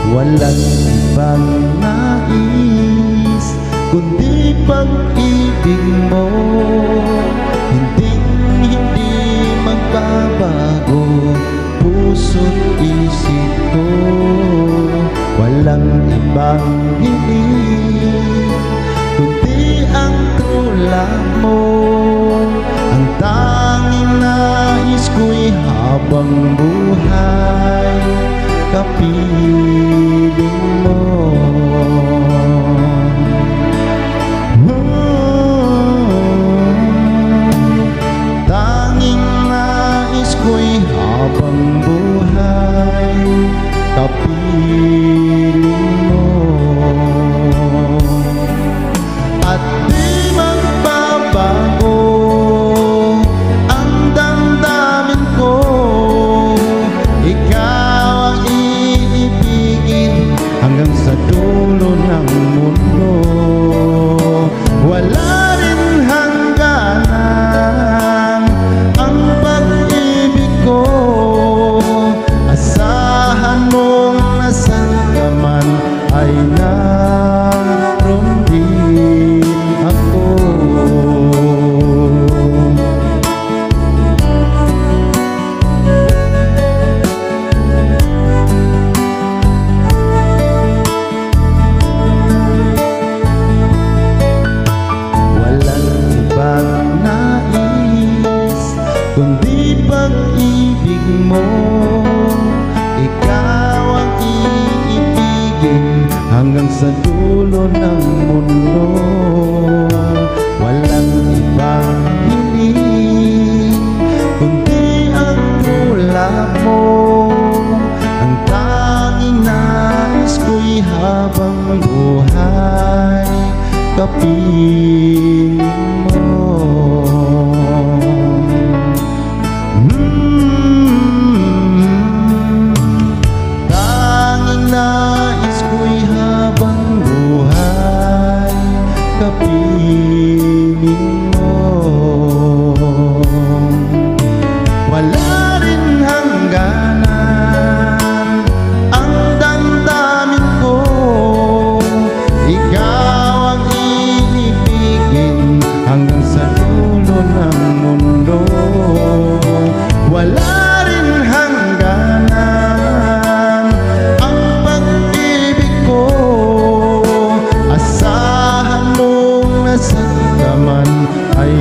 Walang ibang nais kundi pag-ibig mo. Hindi magbabago puso't isip ko. Walang ibang hiling kundi ang tulad mo. Ang tanging nais ko'y habang buhay kapiling mo. Tanging nais ko'y habang buhay kapiling mo. At di magbabago ang damdamin ko. Ikaw ang iibigin hanggang sa dulo ng mundo. Wala rin hangganan ang pag-ibig ko. Asahan mong nasan ka man ay naroon din ako. Kundi pag-ibig mo. Ikaw ang iibigin hanggang sa dulo ng mundo. Walang ibang hiling kundi ang tulad mo. Ang tanging nais ko'y habang buhay kapiling mo. Tanging nais ko'y habang buhay kapiling mo. Wala rin hangganan ang damdamin ko. Ikaw ang iibigin hanggang sa dulo ng mundo. Wala rin hangganan ang pag-ibig ko. Asahan mong nasan ka man ay